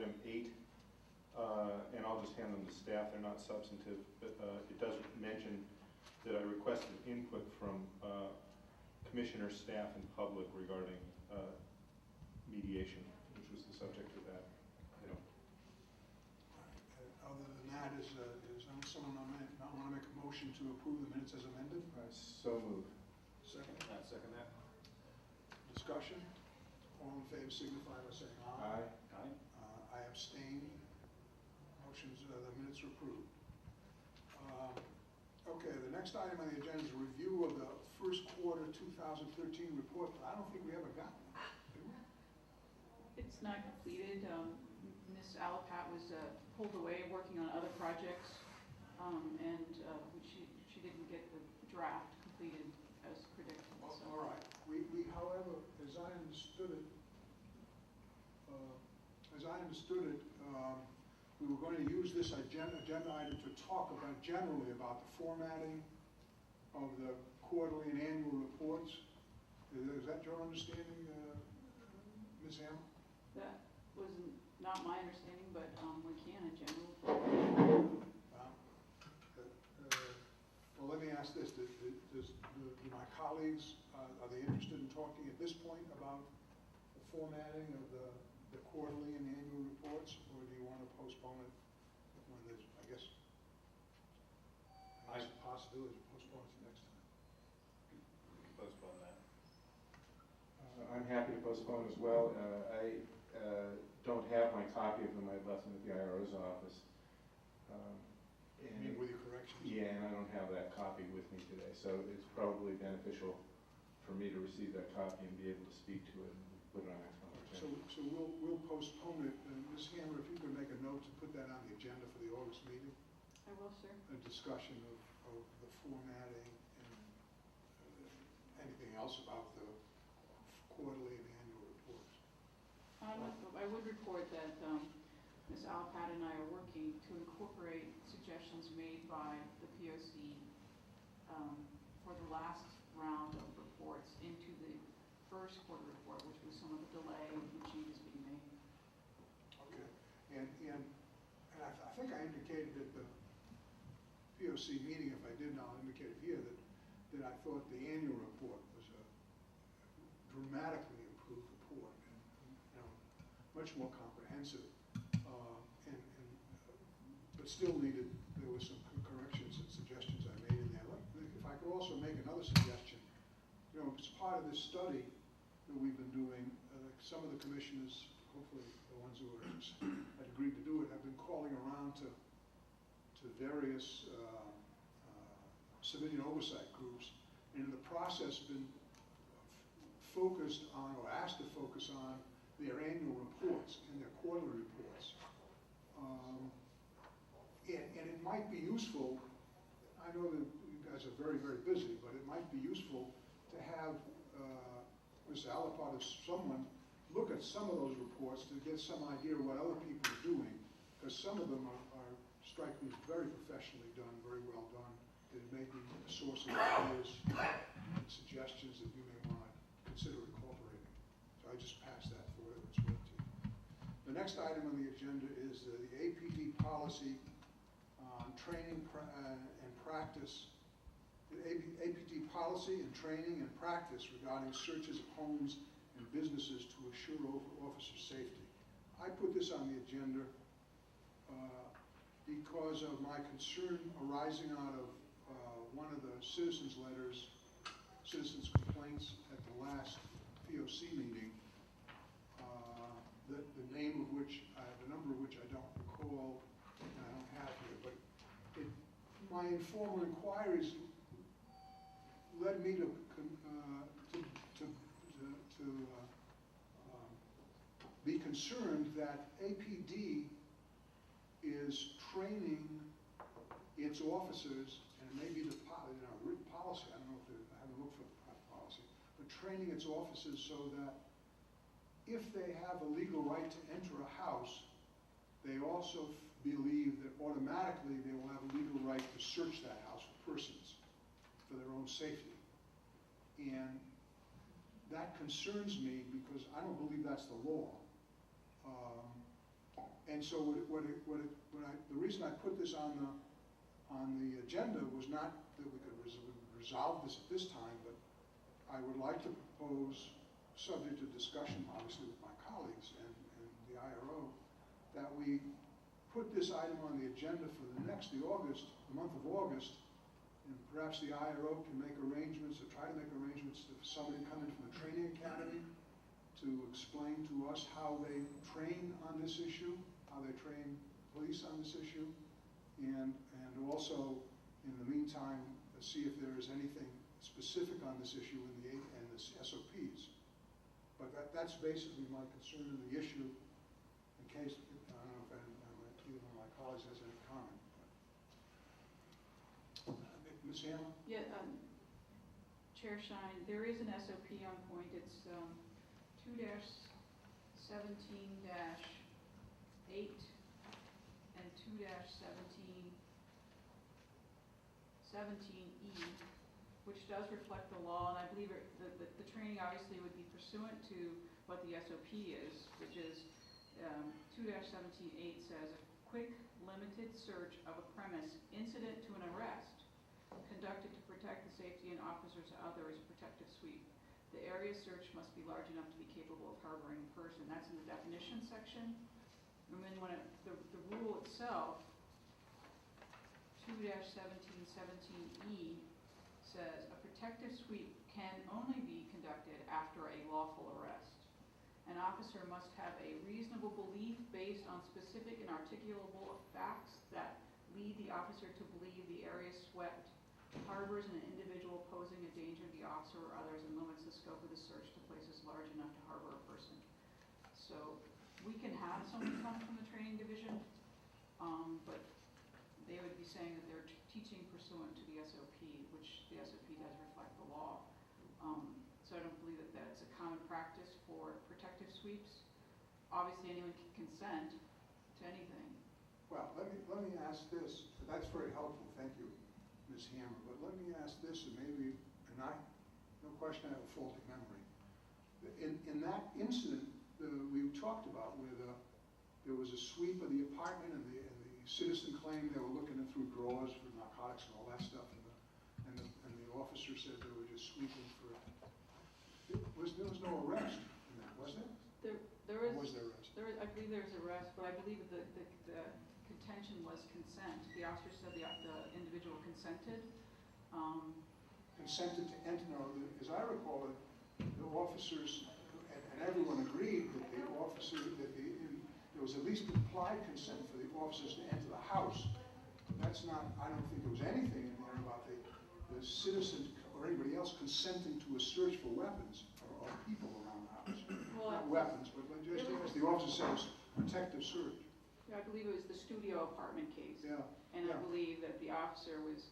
item 8, and I'll just hand them to staff. They're not substantive, but it does mention that I requested input from commissioner, staff, and public regarding mediation, which was the subject of that item. Other than that, is someone not want to make a motion to approve the minutes as amended? So moved. Second. Second that. Discussion. All in favor signify by saying aye. Aye. I abstain. Motions, the minutes are approved. Okay, the next item on the agenda is a review of the first quarter 2013 report. I don't think we ever got one, did we? It's not completed. Ms. Alapat was pulled away working on other projects, and she didn't get the draft completed as predicted. So. All right. We, however, as I understood it, we were going to use this agenda item to talk about generally about the formatting of the quarterly and annual reports. Is that your understanding, Ms. Ham? That was not my understanding, but we can in general. Well, let me ask this. Do my colleagues, are they interested in talking at this point about the formatting of the quarterly and annual reports, or do you want to postpone it when there's, I guess a possibility to postpone it to next time? Postpone that. I'm happy to postpone as well. I don't have my copy of them. I left them at the IRO's office. You mean with your corrections? Yeah, and I don't have that copy with me today, so it's probably beneficial for me to receive that copy and be able to speak to it and put it on next month's agenda. So we'll postpone it. And Ms. Hammer, if you could make a note to put that on the agenda for the August meeting. I will, sir. A discussion of the formatting and anything else about the quarterly and annual reports. I would report that Ms. Alapat and I are working to incorporate suggestions made by the POC for the last round of reports into the first quarter report, which was some of the delay and changes being made. Okay, and I think I indicated at the POC meeting, if I did not indicate it here, that I thought the annual report was a dramatically improved report and much more comprehensive, but still needed. There were some corrections and suggestions I made in there. If I could also make another suggestion, as part of this study that we've been doing, some of the commissioners, hopefully the ones who had agreed to do it, have been calling around to various civilian oversight groups, and in the process been focused on, or asked to focus on, their annual reports and their quarterly reports. And it might be useful, I know that you guys are very, very busy, but it might be useful to have Mr. Alapat or someone look at some of those reports to get some idea of what other people are doing, because some of them strike me as very professionally done, very well done. It may be a source of ideas and suggestions that you may want to consider incorporating. So I just pass that for whatever it's worth to you. The next item on the agenda is the APD policy on training and practice. The APD policy and training and practice regarding searches of homes and businesses to assure officer safety. I put this on the agenda because of my concern arising out of one of the citizens' letters, citizens' complaints at the last POC meeting, the name of which, the number of which I don't recall and I don't have here, but my informal inquiries led me to be concerned that APD is training its officers, and it may be the written policy, I don't know if I haven't looked for the policy, but training its officers so that if they have a legal right to enter a house, they also believe that automatically they will have a legal right to search that house for persons for their own safety. And that concerns me because I don't believe that's the law. And so the reason I put this on the agenda was not that we could resolve this at this time, but I would like to propose, subject to discussion, obviously, with my colleagues and the IRO, that we put this item on the agenda for the month of August, and perhaps the IRO can make arrangements, or try to make arrangements, for somebody to come in from the training academy to explain to us how they train on this issue, how they train police on this issue, and also, in the meantime, see if there is anything specific on this issue in the SOPs. But that's basically my concern in the issue, in case, I don't know if either one of my colleagues has any comment. Ms. Hammer? Yeah, Chair Shine, there is an SOP on point. It's 2-17-8 and 2-17-17E, which does reflect the law, and I believe the training obviously would be pursuant to what the SOP is, which is 2-17-8 says a quick, limited search of a premise incident to an arrest conducted to protect the safety and officers or others, protective sweep. The area search must be large enough to be capable of harboring a person. That's in the definition section. And then when the rule itself, 2-17-17E, says a protective sweep can only be conducted after a lawful arrest. An officer must have a reasonable belief based on specific and articulable facts that lead the officer to believe the area swept harbors an individual posing a danger to the officer or others and limits the scope of the search to places large enough to harbor a person. So we can have someone come from the training division, but they would be saying that they're teaching pursuant to the SOP, which the SOP does reflect the law. So I don't believe that that's a common practice for protective sweeps. Obviously, anyone can consent to anything. Well, let me ask this. That's very helpful. Thank you, Ms. Hammer. But let me ask this, and maybe, no question, I have a faulty memory. In that incident we talked about, where there was a sweep of the apartment, and the citizen claimed they were looking through drawers for narcotics and all that stuff, and the officer said they were just sweeping for. There was no arrest in that, was there? There is. Or was there arrest? I believe there's arrest, but I believe that the contention was consent. The officer said the individual consented. Consented to enter. No, as I recall it, the officers and everyone agreed that there was at least implied consent for the officers to enter the house. That's not. I don't think there was anything in there about the citizen or anybody else consenting to a search for weapons or people around the house. Well, not weapons, but just as the officer says, protective search. I believe it was the studio apartment case. Yeah. And I believe that the officer was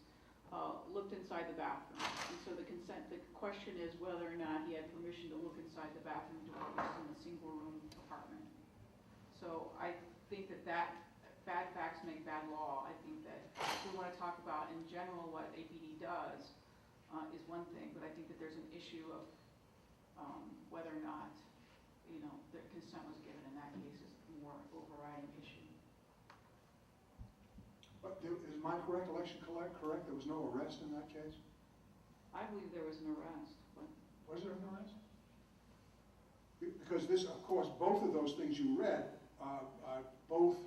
looked inside the bathroom. And so the question is whether or not he had permission to look inside the bathroom door, which is in a single room apartment. So I think that bad facts make bad law. I think that if we want to talk about in general what APD does is one thing, but I think that there's an issue of whether or not, the consent was given in that case is a more overriding issue. But is my recollection correct? There was no arrest in that case? I believe there was an arrest. But was there an arrest? Because this, of course, both of those things you read are both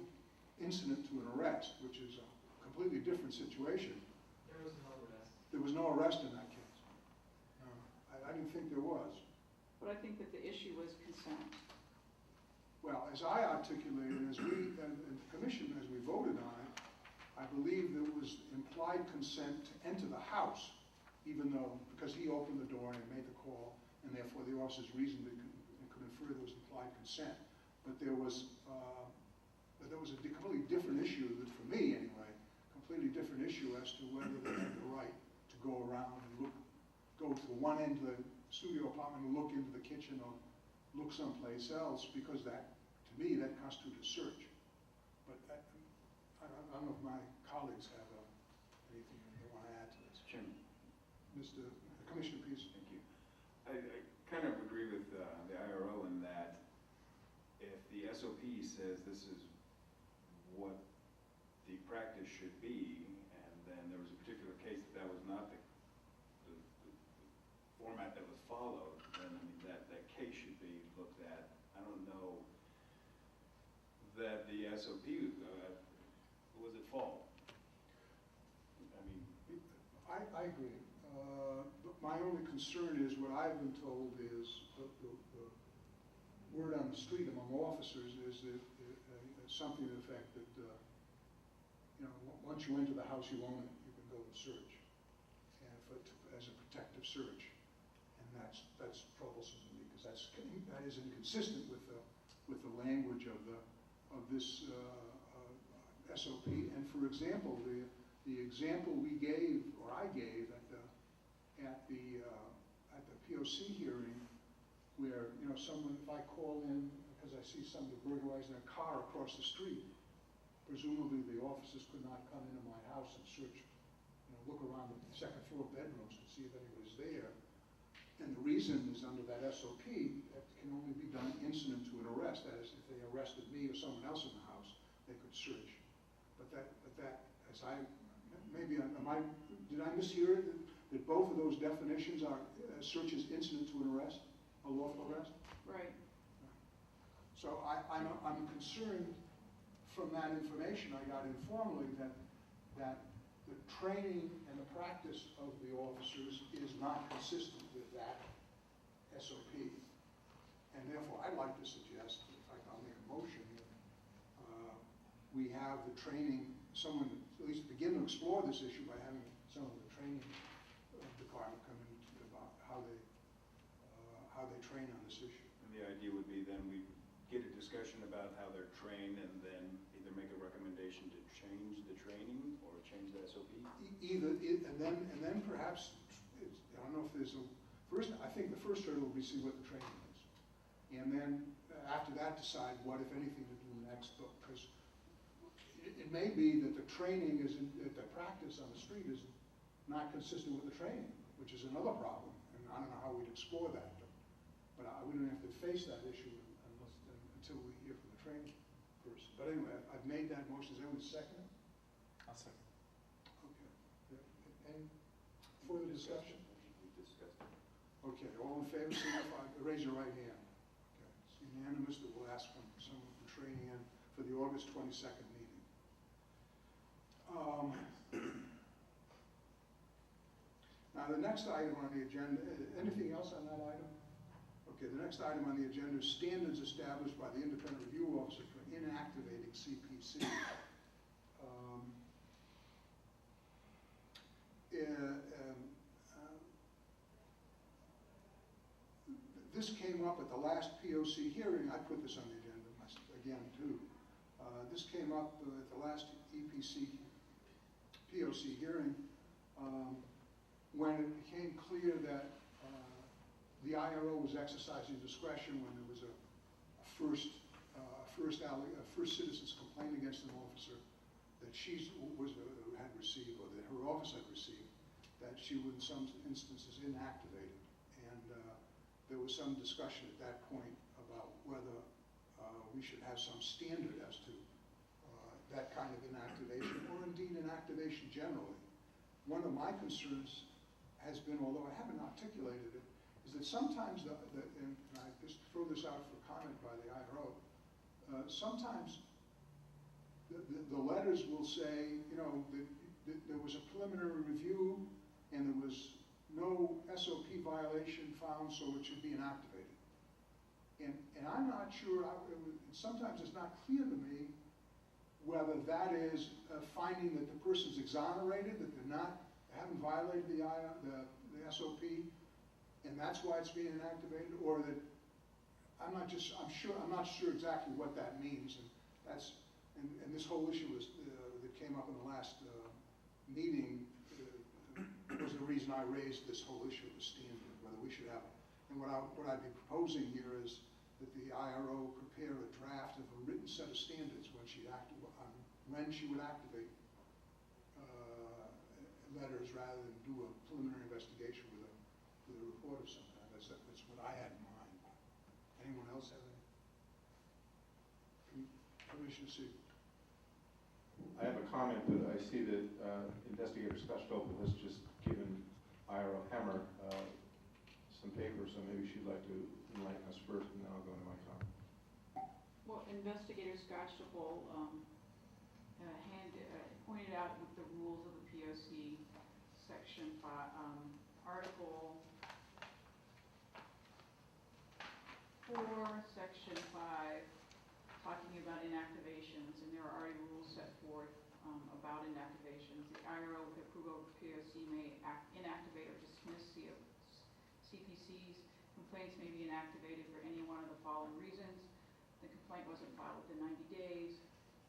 incident to an arrest, which is a completely different situation. There was no arrest. There was no arrest in that case. No, I didn't think there was. But I think that the issue was consent. Well, as I articulated, and the commission, as we voted on it, I believe there was implied consent to enter the house, because he opened the door and made the call, and therefore the officers reasoned they could infer there was implied consent. But there was a completely different issue, that for me anyway, completely different issue as to whether they had the right to go around and go to the one end of the studio apartment and look into the kitchen or look someplace else, because that, to me, that constitutes a search. But I don't know if my colleagues have anything they want to add to this. Chairman. Commissioner Peace. Thank you. I kind of agree with the IRO in that if the SOP says this is what the practice should be, and then there was a particular case that was not the format that was followed, then I mean, that case should be looked at. I don't know that the SOP was at fault. I mean, I agree. But my only concern is what I've been told is the word on the street among officers is that something to the effect that, once you enter the house, you own it. You can go and search, and as a protective search, and that's troublesome to me because that is inconsistent with the language of this SOP. And for example, the example we gave, or I gave at the POC hearing, where someone, if I call in because I see somebody burglarizing a car across the street, presumably the officers could not come into my house and search, look around the second floor bedrooms to see if anybody's there. And the reason is under that SOP, that can only be done incident to an arrest. That is, if they arrested me or someone else in the house, they could search. But that, as did I mishear it? That both of those definitions are searches incident to an arrest, a lawful arrest? Right. So I'm concerned from that information I got informally that the training and the practice of the officers is not consistent with that SOP. And therefore, I'd like to suggest, in fact, I'll make a motion that we have the training, someone at least begin to explore this issue by having some of the training department come in about how they train on this issue. and the idea would be then we get a discussion about how they're trained and then either make a recommendation to change the training or change the SOP? And then perhaps, I don't know if there's I think the first hurdle will be see what the training is. And then after that decide what, if anything, to do next, because it may be that the training that the practice on the street is not consistent with the training, which is another problem. And I don't know how we'd explore that, but we don't have to face that issue until we hear from the training person. But anyway, I've made that motion. Is anyone second it? I'll second. Okay. Any further discussion? We discussed it. Okay, all in favor, signify, raise your right hand. Okay, it's unanimous that we'll ask someone from training in for the August 22nd meeting. Now the next item on the agenda, anything else on that item? Okay, the next item on the agenda is standards established by the independent review officer for inactivating CPC. This came up at the last POC hearing. I put this on the agenda again too. This came up at the last POC hearing when it became clear that the IRO was exercising discretion when there was a first citizen's complaint against an officer that had received, or that her office had received, that she was in some instances inactivated. And there was some discussion at that point about whether we should have some standard as to that kind of inactivation, or indeed inactivation generally. One of my concerns has been, although I haven't articulated it, is that sometimes, and I just throw this out for comment by the IRO, sometimes the letters will say, that there was a preliminary review and there was no SOP violation found, so it should be inactivated. And I'm not sure, sometimes it's not clear to me whether that is a finding that the person's exonerated, that they haven't violated the SOP, and that's why it's being inactivated, or that I'm not sure exactly what that means. And this whole issue that came up in the last meeting was the reason I raised this whole issue of the standard, whether we should have it. And what I'd be proposing here is that the IRO prepare a draft of a written set of standards when she would activate letters rather than do a preliminary investigation with a report of some kind. That's what I had in mind. Anyone else have any? Commissioner Siegel. comment, but I see that Investigator Scott Stoppel has just given Ira Hammer some papers, so maybe she'd like to enlighten us first, and then I'll go into my comment. Well, Investigator Scott Stoppel pointed out with the rules of the POC, Section 5, Article 4, Section 5, talking about inactivations, and there are already rules set forth about inactivations. The IRO, with approval of the POC, may inactivate or dismiss CPCs. Complaints may be inactivated for any one of the following reasons. The complaint wasn't filed within 90 days.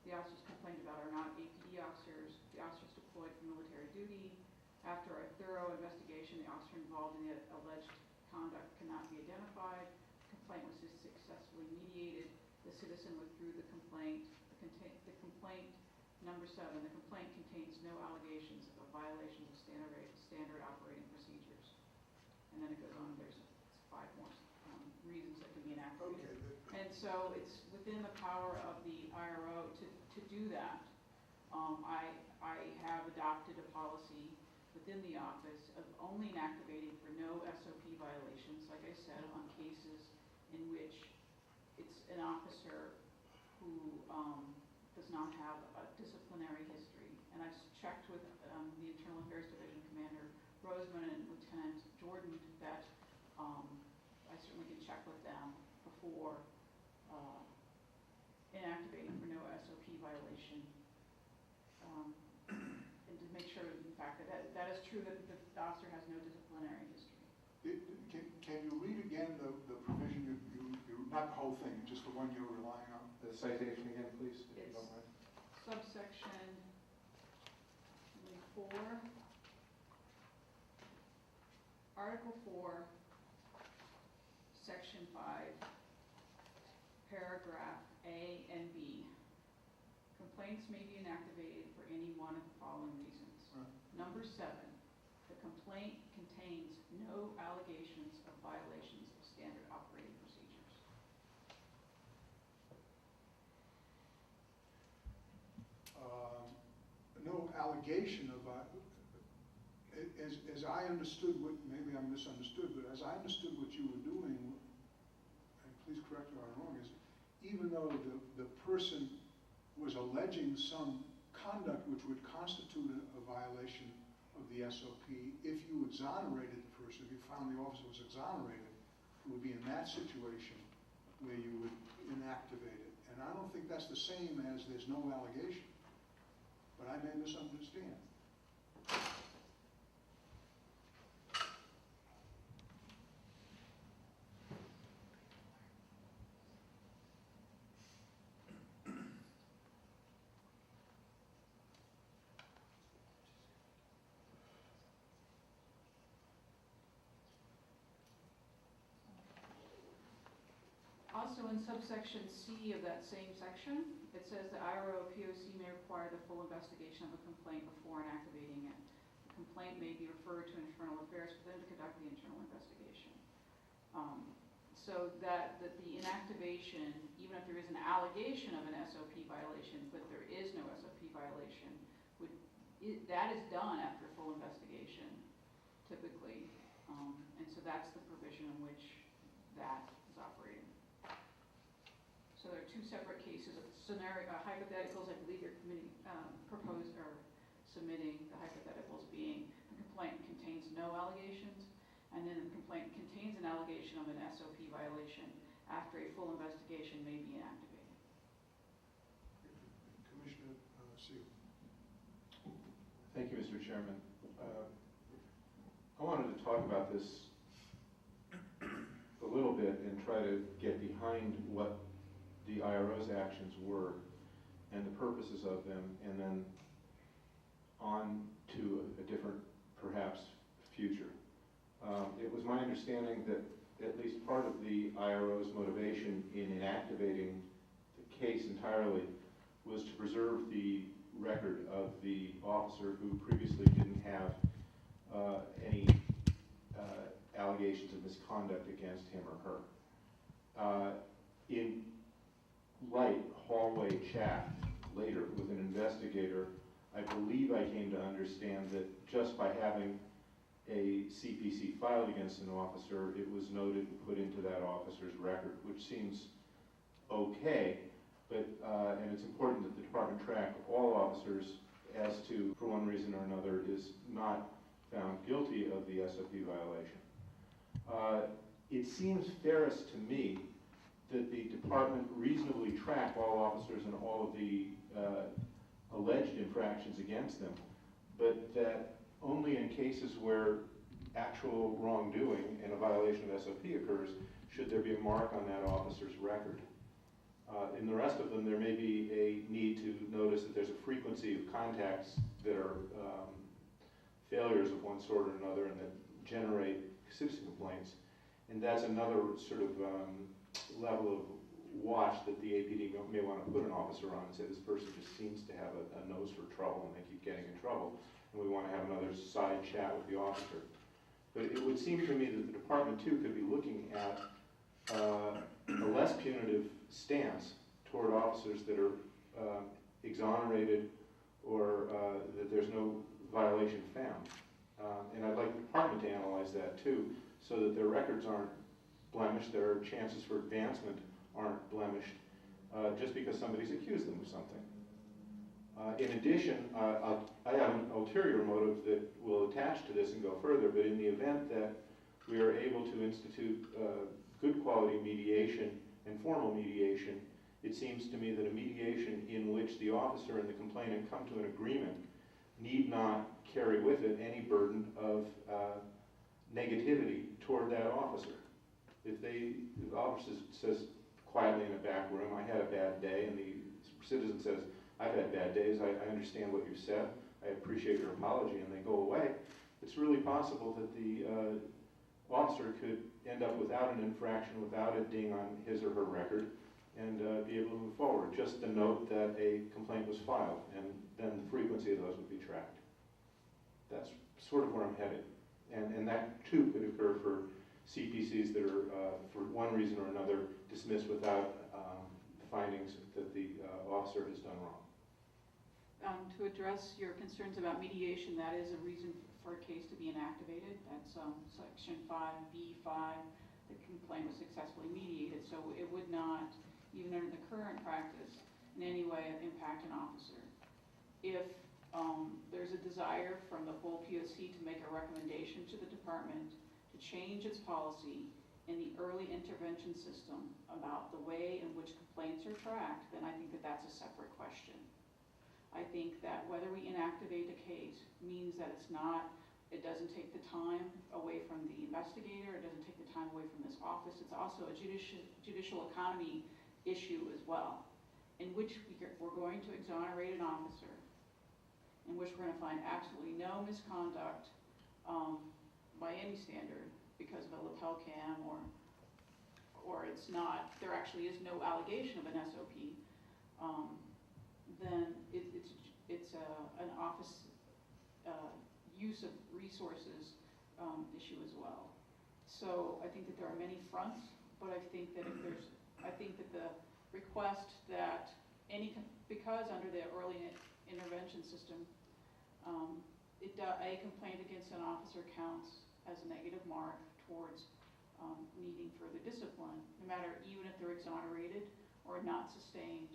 The officers complained about are not APD officers. The officers deployed for military duty. After a thorough investigation, the officer involved in the alleged conduct cannot be identified. The complaint was successfully mediated. The citizen withdrew the complaint. The complaint, number 7, the complaint contains no allegations of violations of standard operating procedures. And then it goes on, there's 5 more reasons that can be inactivated. Okay. And so it's within the power of the IRO to do that. I have adopted a policy within the office of only inactivating for no SOP violations, like I said, on cases in which it's an officer who does not have a disciplinary history. And I've checked with the Internal Affairs Division Commander Roseman and Lieutenant Jordan that I certainly can check with them before inactivating for no SOP violation, and to make sure, in fact, that is true, that the officer has no disciplinary history. Can you read again the provision, not the whole thing, just the one you're relying on? The citation again, please, if you It's don't mind. subsection 4, Article 4, Section 5, paragraph A and B. Complaints may be inactivated for any one of the following reasons. Right. Number 7, the complaint contains no allegations of violations of standard operating procedures. No allegation of, as I understood what, maybe I misunderstood, but as I understood what you were doing, and please correct me if I'm wrong, is even though the person was alleging some conduct which would constitute a violation of the SOP, if you exonerated the person, if you found the officer was exonerated, it would be in that situation where you would inactivate it. And I don't think that's the same as there's no allegation, but I may misunderstand. Also in subsection C of that same section, it says the IRO POC may require the full investigation of a complaint before inactivating it. The complaint may be referred to Internal Affairs for them to conduct the internal investigation. So that the inactivation, even if there is an allegation of an SOP violation, but there is no SOP violation, that is done after full investigation, typically. And so that's the provision in which that is operating. So there are 2 separate cases of hypotheticals. I believe your committee proposed or submitting the hypotheticals being the complaint contains no allegations, and then the complaint contains an allegation of an SOP violation after a full investigation may be inactivated. Commissioner Seal. Thank you, Mr. Chairman. I wanted to talk about this a little bit and try to get behind what the IRO's actions were and the purposes of them, and then on to a different, perhaps, future. It was my understanding that at least part of the IRO's motivation in inactivating the case entirely was to preserve the record of the officer who previously didn't have any allegations of misconduct against him or her. In light hallway chat later with an investigator I believe I came to understand that just by having a CPC filed against an officer, it was noted and put into that officer's record, which seems okay, but, and it's important that the department track all officers as to, for one reason or another, is not found guilty of the SOP violation. It seems fairest to me that the department reasonably track all officers and all of the alleged infractions against them, but that only in cases where actual wrongdoing and a violation of SOP occurs should there be a mark on that officer's record. In the rest of them, there may be a need to notice that there's a frequency of contacts that are failures of one sort or another and that generate citizen complaints. And that's another sort of level of watch that the APD may want to put an officer on and say, this person just seems to have a nose for trouble and they keep getting in trouble, and we want to have another side chat with the officer. But it would seem to me that the department too could be looking at a less punitive stance toward officers that are exonerated or that there's no violation found. And I'd like the department to analyze that too, so that their records aren't blemished, their chances for advancement aren't blemished, just because somebody's accused them of something. In addition, I have an ulterior motive that will attach to this and go further, but in the event that we are able to institute good quality mediation and formal mediation, it seems to me that a mediation in which the officer and the complainant come to an agreement need not carry with it any burden of negativity toward that officer. If the officer says quietly in a back room, I had a bad day, and the citizen says, I've had bad days, I understand what you said, I appreciate your apology, and they go away, it's really possible that the officer could end up without an infraction, without a ding on his or her record, and be able to move forward. Just to note that a complaint was filed, and then the frequency of those would be tracked. That's sort of where I'm headed. And that too could occur for CPCs that are, for one reason or another, dismissed without findings that the officer has done wrong. To address your concerns about mediation, that is a reason for a case to be inactivated. That's section 5B5. The complaint was successfully mediated, so it would not, even under the current practice, in any way impact an officer. If there's a desire from the full POC to make a recommendation to the department to change its policy in the early intervention system about the way in which complaints are tracked, then I think that that's a separate question. I think that whether we inactivate a case means that it doesn't take the time away from the investigator, it doesn't take the time away from this office. It's also a judicial economy issue as well, in which we're going to exonerate an officer, in which we're going to find absolutely no misconduct by any standard because of a lapel cam or it's not, there actually is no allegation of an SOP, then it's an office use of resources issue as well. So I think that there are many fronts, but I think that the request that because under the early intervention system, a complaint against an officer counts as a negative mark towards needing further discipline, no matter even if they're exonerated or not sustained,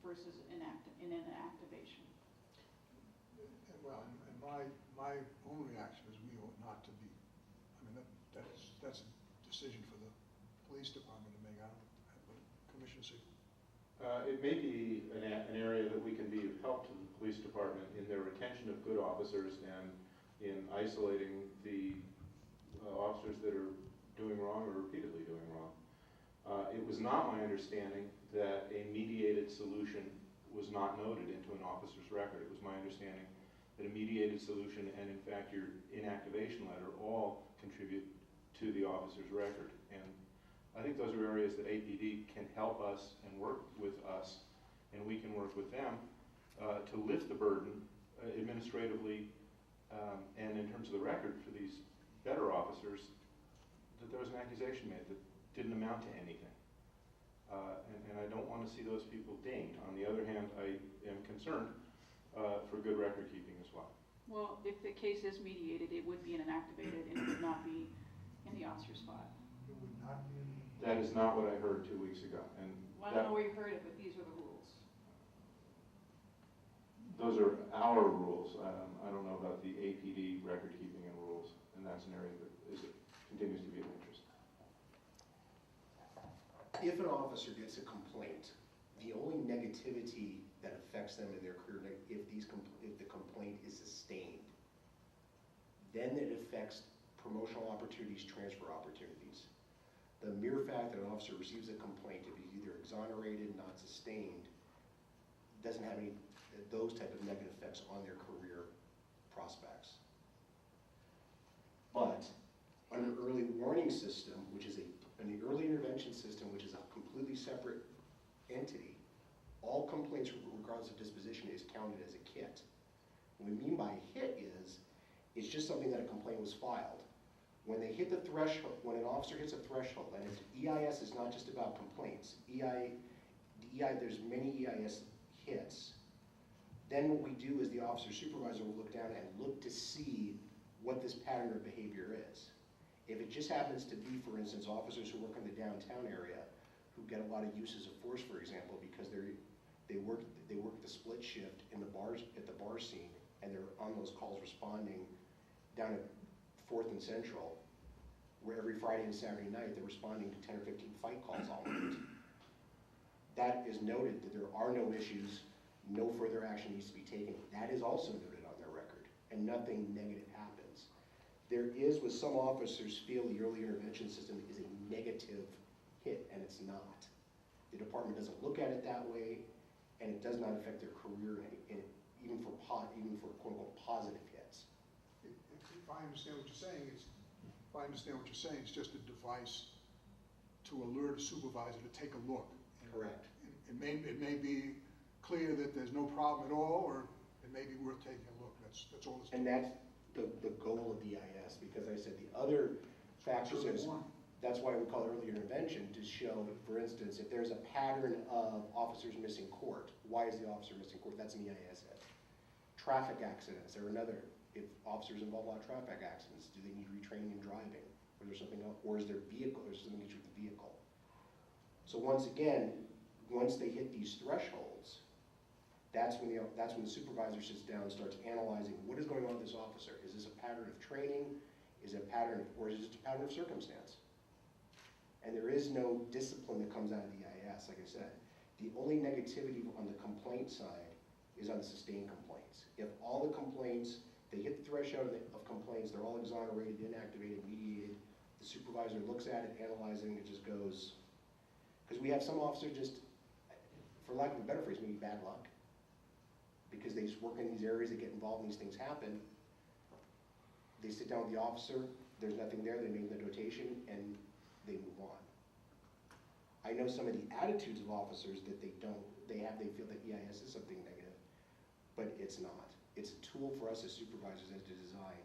versus in an activation. Well, and my own reaction is we ought not to be. I mean, that's a decision for the police department to make. I don't know what Commissioner see. It may be an area that we can be of help to the police department in their retention of good officers and in isolating the officers that are doing wrong or repeatedly doing wrong. It was not my understanding that a mediated solution was not noted into an officer's record. It was my understanding that a mediated solution and in fact your inactivation letter all contribute to the officer's record. And I think those are areas that APD can help us and work with us, and we can work with them to lift the burden administratively and in terms of the record for these better officers, that there was an accusation made that didn't amount to anything. And I don't want to see those people dinged. On the other hand, I am concerned for good record keeping as well. Well, if the case is mediated, it would be in an activated and it would not be in the officer's file. It would not be in That is not what I heard 2 weeks ago, and Well, I don't know where you heard it, but these are the rules. those are our rules. I don't know about the APD record keeping and rules, and that's an area that continues to be of interest. If an officer gets a complaint, the only negativity that affects them in their career, if the complaint is sustained, then it affects promotional opportunities, transfer opportunities. The mere fact that an officer receives a complaint, if he's either exonerated, not sustained, doesn't have any those type of negative effects on their career prospects. But under early warning system, which is an early intervention system, which is a completely separate entity, all complaints, regardless of disposition, is counted as a hit. What we mean by hit is, it's just something that a complaint was filed. When they hit the threshold, when an officer hits a threshold, and EIS is not just about complaints. There's many EIS hits. Then what we do is the officer supervisor will look down and look to see what this pattern of behavior is. If it just happens to be, for instance, officers who work in the downtown area who get a lot of uses of force, for example, because they work the split shift in the bars at the bar scene, and they're on those calls responding down at 4th and Central, where every Friday and Saturday night they're responding to 10 or 15 fight calls all night. That is noted that there are no issues, no further action needs to be taken. That is also noted on their record, and nothing negative happens. There is, what some officers feel the early intervention system is a negative hit, and it's not. The department doesn't look at it that way, and it does not affect their career, even for quote-unquote positive hits. If I understand what you're saying, it's just a device to alert a supervisor to take a look. Correct. It may be clear that there's no problem at all, or it may be worth taking a look. That's all it's doing. And that's the goal of the EIS, because I said the other factors, that's why we call it early intervention, to show, for instance, if there's a pattern of officers missing court, why is the officer missing court? That's an EIS hit. Traffic accidents are another. If officers involve a lot of traffic accidents, do they need retraining in driving? Or there's something else, or is their vehicle, there's something issue with the vehicle? So once again, once they hit these thresholds, that's when the supervisor sits down and starts analyzing what is going on with this officer. Is this a pattern of training? Is it a pattern, or is it just a pattern of circumstance? And there is no discipline that comes out of the EIS, like I said. The only negativity on the complaint side is on the sustained complaints. If all the complaints, they hit the threshold of complaints, they're all exonerated, inactivated, mediated, the supervisor looks at it, analyzing, it just goes, because we have some officers just, for lack of a better phrase, maybe bad luck. Because they just work in these areas, they get involved and these things happen. They sit down with the officer, there's nothing there, they make the notation, and they move on. I know some of the attitudes of officers that they feel that EIS is something negative, but it's not. It's a tool for us as supervisors as to design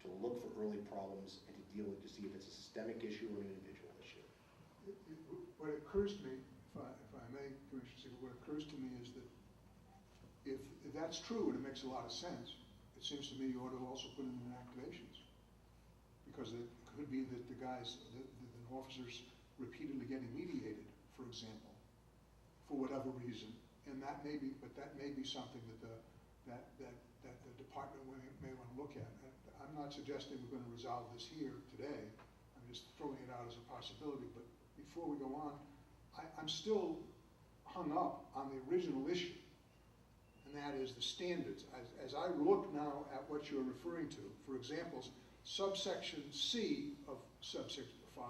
to look for early problems and to deal with, to see if it's a systemic issue or an individual issue. What occurs to me, if I may, Commissioner Siegel, what occurs to me is that if that's true and it makes a lot of sense, it seems to me you ought to also put in activations. Because it could be that the officers repeatedly getting mediated, for example, for whatever reason, and that may be something that the department may want to look at. I'm not suggesting we're going to resolve this here today. I'm just throwing it out as a possibility. But before we go on, I'm still hung up on the original issue, and that is the standards. As I look now at what you're referring to, for example, subsection C of subsection 5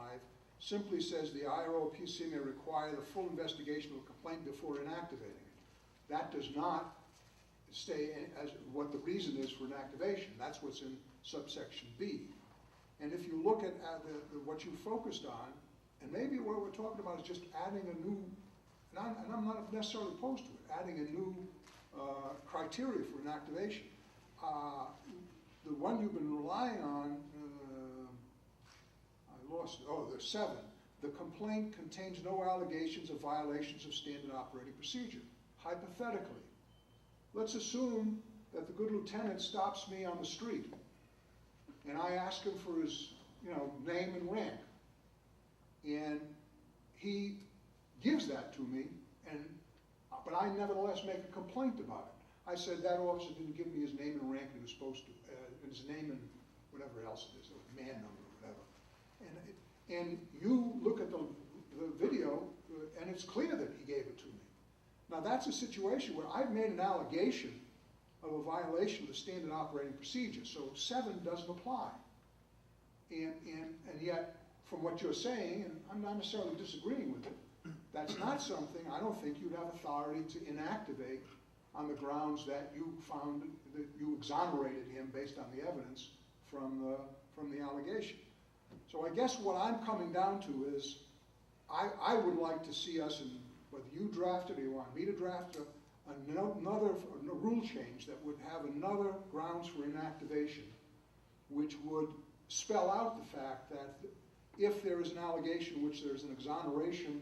simply says the IROPC may require the full investigation of a complaint before inactivating it. That does not stay as what the reason is for inactivation. That's what's in subsection B. And if you look at what you focused on, and maybe what we're talking about is just adding a new, and I'm not necessarily opposed to it, adding a new criteria for inactivation. The one you've been relying on, I lost it. Oh, there's 7. The complaint contains no allegations of violations of standard operating procedure. Hypothetically, let's assume that the good lieutenant stops me on the street, and I ask him for his, name and rank. And he gives that to me, but I nevertheless make a complaint about it. I said that officer didn't give me his name and rank he was supposed to, his name and whatever else it is, or man number or whatever. And you look at the video, and it's clear that he gave it to me. Now that's a situation where I've made an allegation of a violation of the standard operating procedure, so 7 doesn't apply. And yet, from what you're saying, and I'm not necessarily disagreeing with it, that's not something I don't think you'd have authority to inactivate on the grounds that you found, that you exonerated him based on the evidence from the allegation. So I guess what I'm coming down to is, I would like to see us, and whether you draft it or you want me to draft it, another rule change that would have another grounds for inactivation, which would spell out the fact that if there is an allegation in which there's an exoneration,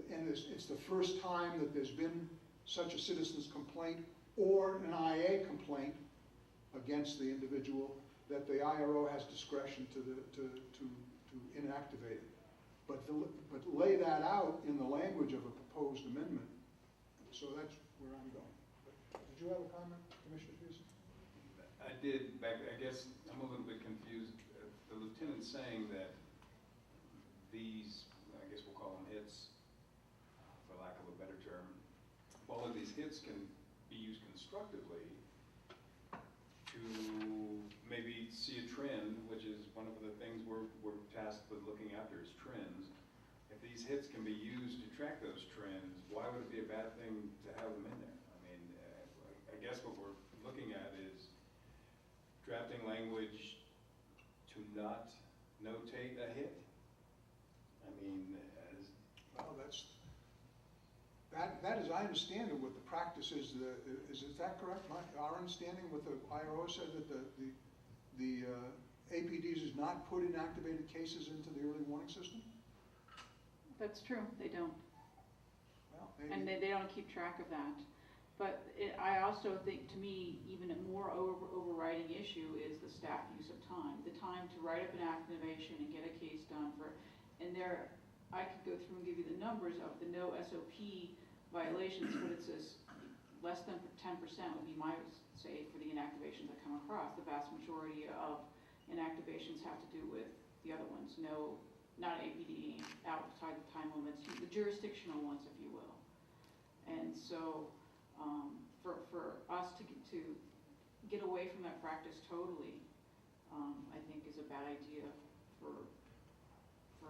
and it's the first time that there's been such a citizen's complaint or an IA complaint against the individual, that the IRO has discretion to inactivate it. But lay that out in the language of a proposed amendment. So that's where I'm going. Did you have a comment, Commissioner Pearson? I did, I guess I'm a little bit confused. The lieutenant's saying that these, I guess we'll call them hits, for lack of a better term, all of these hits can be used constructively to maybe see a trend, which is one of the things we're tasked with looking after is trends. If these hits can be used to track those trends, why would it be a bad thing to have them in there? I mean, I guess what we're looking at is drafting language to not notate a hit. I mean, Well, that is, I understand it, what the practice is. Is that correct? Our understanding with the IRO said that the APDs does not put inactivated cases into the early warning system? That's true, they don't. Well, maybe. And they don't keep track of that. But I also think, to me, even a more overriding issue is the staff use of time. The time to write up an activation and get a case done and there, I could go through and give you the numbers of the no SOP violations, but it says less than 10% would be my say for the inactivations that come across. The vast majority of inactivations have to do with the other ones. No, not APD, outside the time limits, the jurisdictional ones, if you will. And so for us to get away from that practice totally, I think is a bad idea for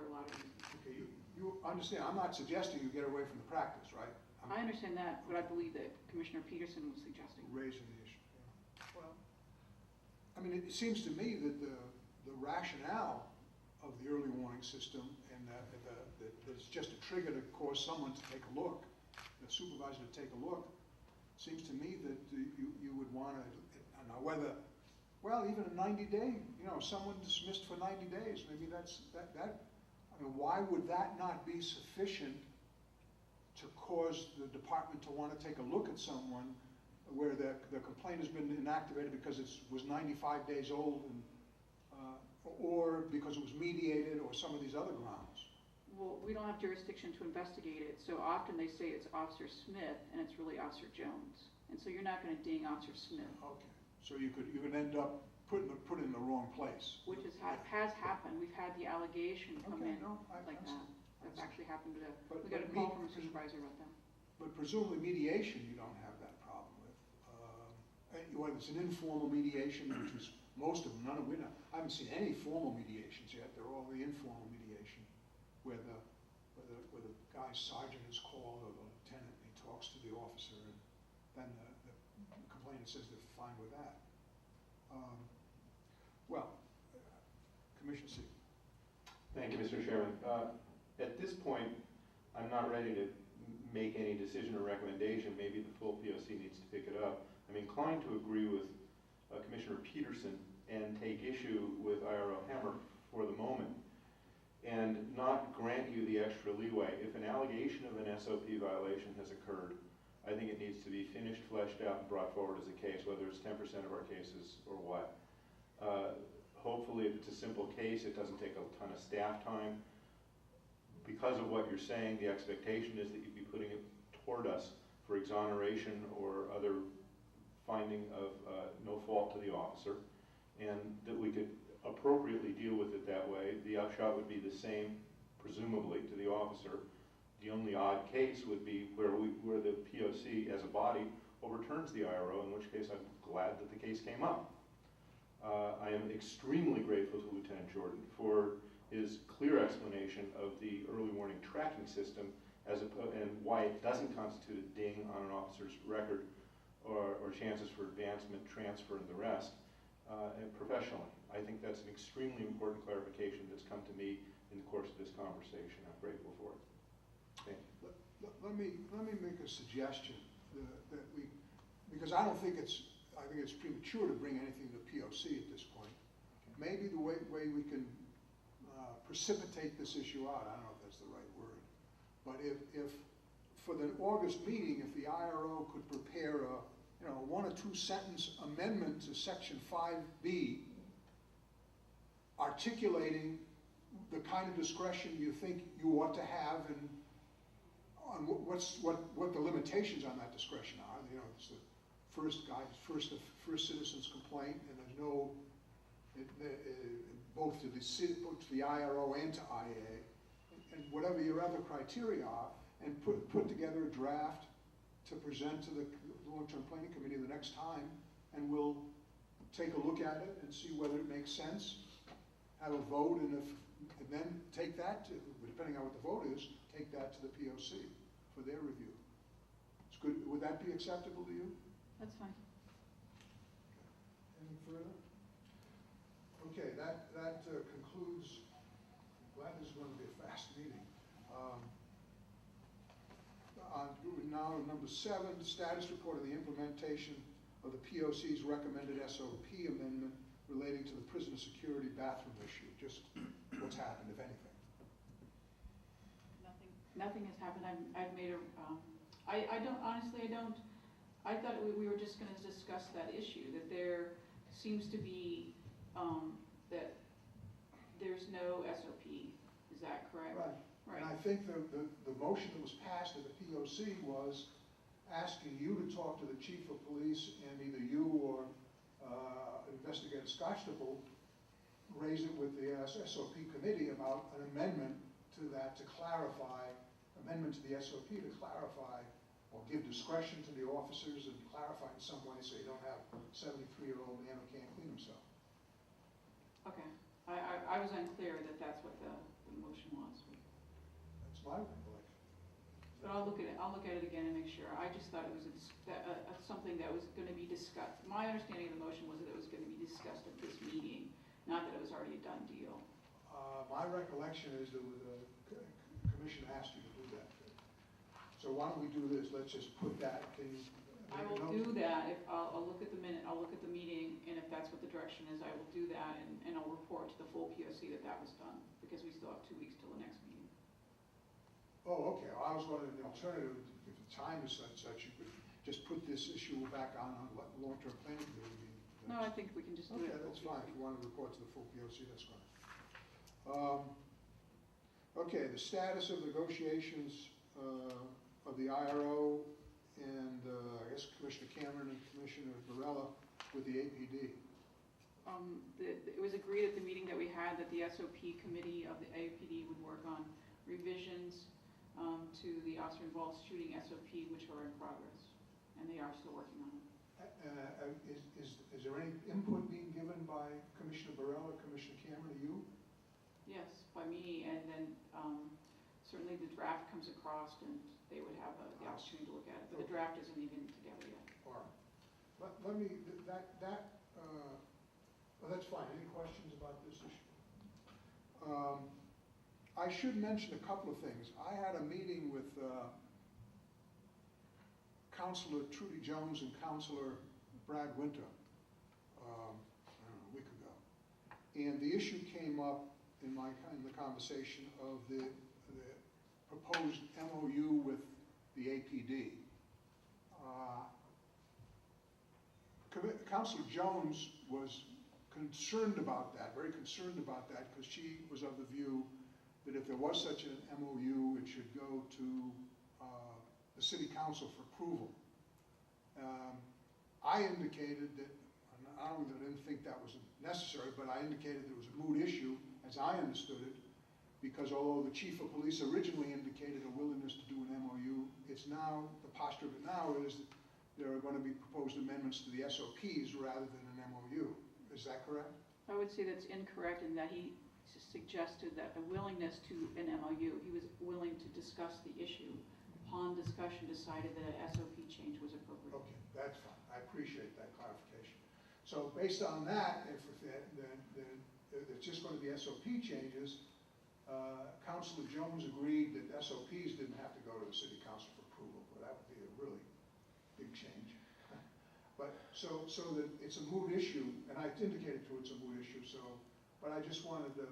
a lot of reasons. Okay, you understand, I'm not suggesting you get away from the practice, right? I understand that, but I believe that Commissioner Peterson was suggesting. Raising the issue. Yeah. Well, I mean, it seems to me that the rationale of the early warning system and that it's just a trigger to cause someone to take a look, the supervisor to take a look, seems to me that you would want to, I don't know whether, well, even a 90-day, someone dismissed for 90 days, maybe that's, I mean, why would that not be sufficient to cause the department to want to take a look at someone where the complaint has been inactivated because it was 95 days old, and, or because it was mediated, or some of these other grounds? Well, we don't have jurisdiction to investigate it, so often they say it's Officer Smith, and it's really Officer Jones. And so you're not going to ding Officer Smith. Okay, so you could end up put in the wrong place. Which has happened. We've had the allegation come in like that. That's see. actually happened to, But- we got a but call from a supervisor about that. But presumably mediation you don't have that problem with. Whether it's an informal mediation, which is most of them, I haven't seen any formal mediations yet. They're all the informal mediation, where the guy's sergeant is called, or the lieutenant, and he talks to the officer, and then the complainant says they're fine with that. Well, Commissioner C. Thank you, Mr. Chairman. At this point, I'm not ready to make any decision or recommendation. Maybe the full POC needs to pick it up. I'm inclined to agree with Commissioner Peterson and take issue with IRO Hammer for the moment and not grant you the extra leeway. If an allegation of an SOP violation has occurred, I think it needs to be finished, fleshed out, and brought forward as a case, whether it's 10% of our cases or what. Hopefully, if it's a simple case, it doesn't take a ton of staff time. Because of what you're saying, the expectation is that you'd be putting it toward us for exoneration or other finding of no fault to the officer, and that we could appropriately deal with it that way. The upshot would be the same, presumably, to the officer. The only odd case would be where the POC as a body overturns the IRO, in which case I'm glad that the case came up. I am extremely grateful to Lieutenant Jordan for his clear explanation of the early warning tracking system and why it doesn't constitute a ding on an officer's record or chances for advancement, transfer, and the rest, and professionally. I think that's an extremely important clarification that's come to me in the course of this conversation. I'm grateful for it. Thank you. Let me make a suggestion that we, because I think it's premature to bring anything to POC at this point. Maybe the way we can precipitate this issue out, I don't know if that's the right word, but if for the August meeting, if the IRO could prepare a 1 or 2 sentence amendment to section 5B, articulating the kind of discretion you think you ought to have and on what the limitations on that discretion are. It's the first citizen's complaint, and there's no both to the IRO and to IA, and whatever your other criteria are, and put together a draft to present to the long-term planning committee the next time, and we'll take a look at it and see whether it makes sense. Have a vote, and then take that to, depending on what the vote is, take that to the POC for their review. It's good. Would that be acceptable to you? That's fine. Any further? Okay, that concludes. I'm glad this is going to be a fast meeting. Now, number 7, status report of the implementation of the POC's recommended SOP amendment relating to the prisoner security bathroom issue. Just what's happened, if anything. Nothing has happened. I've made a. I thought we were just going to discuss that issue. That there seems to be that there's no SOP. Is that correct? Right. Right. And I think the motion that was passed at the POC was asking you to talk to the chief of police, and either you or Investigator Scotchable raise it with the SOP committee about an amendment to that to clarify, amendment to the SOP to clarify or give discretion to the officers and clarify in some way so you don't have a 73-year-old man who can't clean himself. Okay. I was unclear that that's what the motion was. That's my recollection. But I'll look at it again and make sure. I just thought it was something that was going to be discussed. My understanding of the motion was that it was going to be discussed at this meeting, not that it was already a done deal. My recollection is that the commission asked you to do that. So why don't we do this? Let's just put that. Can you I will do that. If I'll look at the minute. I'll look at the meeting, and if that's what the direction is, I will do that, and I'll report to the full POC that was done, because we still have 2 weeks till the next meeting. Oh, okay. I was wondering the alternative, if the time is such, you could just put this issue back on long-term planning committee meeting. No, I think we can just do it. Okay, that's fine. If you want to report to the full POC, that's fine. Okay, the status of negotiations of the IRO and I guess Commissioner Cameron and Commissioner Varela with the APD. It was agreed at the meeting that we had that the SOP committee of the APD would work on revisions to the officer-involved shooting SOP, which are in progress, and they are still working on it. Is there any input being given by Commissioner Varela, Commissioner Cameron, to you? Yes, by me, and then certainly the draft comes across, and they would have the opportunity to look at it. But the draft isn't even together yet. All right. Let me, well, that's fine. Any questions about this issue? I should mention a couple of things. I had a meeting with Councilor Trudy Jones and Councilor Brad Winter, I don't know, a week ago. And the issue came up in the conversation of the proposed MOU with the APD. Councilor Jones was concerned about that, very concerned about that, because she was of the view that if there was such an MOU, it should go to the city council for approval. I indicated that, I didn't think that was necessary, but I indicated there was a moot issue, as I understood it, because although the chief of police originally indicated a willingness to do an MOU, it's now, the posture of it now is that there are going to be proposed amendments to the SOPs rather than an MOU. Is that correct? I would say that's incorrect in that he suggested that a willingness to an MOU, he was willing to discuss the issue. Upon discussion, decided that an SOP change was appropriate. Okay, that's fine. I appreciate that clarification. So based on that, if it's just going to be SOP changes, Councilor Jones agreed that SOPs didn't have to go to the city council for approval. Well, that would be a really big change. But so that it's a moot issue, and I indicated to it's a moot issue. But I just wanted to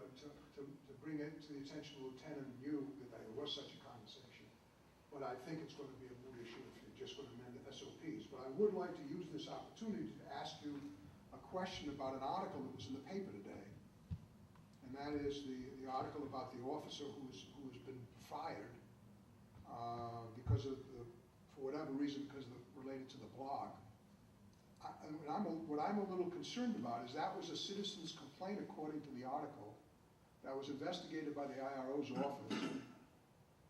bring it to the attention of the lieutenant and you that there was such a conversation. But I think it's going to be a moot issue if you're just going to amend the SOPs. But I would like to use this opportunity to ask you a question about an article that was in the paper today. And that is the article about the officer who has been fired because of for whatever reason, related to the blog. What I'm a little concerned about is that was a citizen's complaint according to the article that was investigated by the IRO's office,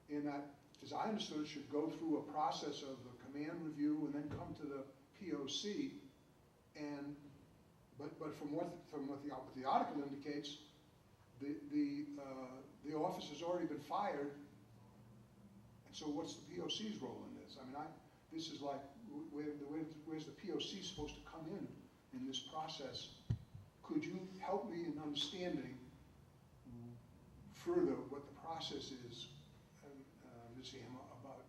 in that, as I understood, it should go through a process of the command review and then come to the POC. But from what the article indicates, the officer's already been fired. And so what's the POC's role in this? I mean, this is like, where's the POC supposed to come in this process? Could you help me in understanding further what the process is, Ms. Hammer, about,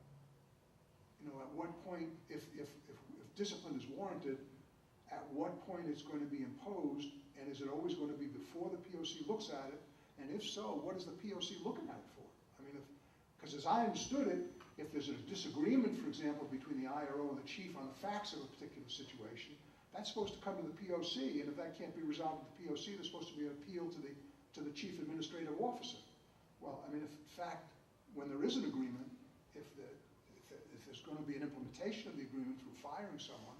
at what point, if discipline is warranted, at what point it's going to be imposed, and is it always going to be before the POC looks at it? And if so, what is the POC looking at it for? I mean, because as I understood it, if there's a disagreement, for example, between the IRO and the chief on the facts of a particular situation, that's supposed to come to the POC, and if that can't be resolved at the POC, there's supposed to be an appeal to the chief administrative officer. Well, I mean, if in fact, when there is an agreement, if there's going to be an implementation of the agreement through firing someone,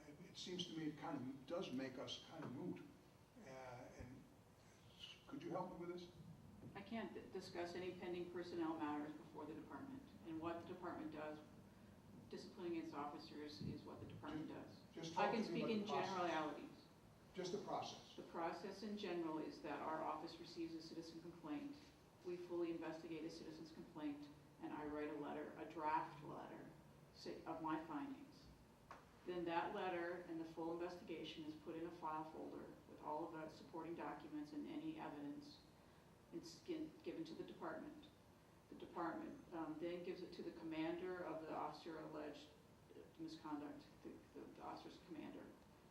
it seems to me it kind of does make us kind of moot. And could you help me with this? I can't discuss any pending personnel matters before the department, and what the department does, disciplining its officers is what the department does. I can speak in generalities. Just the process. The process in general is that our office receives a citizen complaint. We fully investigate a citizen's complaint, and I write a draft letter of my findings. Then that letter and the full investigation is put in a file folder with all of the supporting documents and any evidence. It's given to the department. The department then gives it to the commander of the officer alleged misconduct, the officer's commander.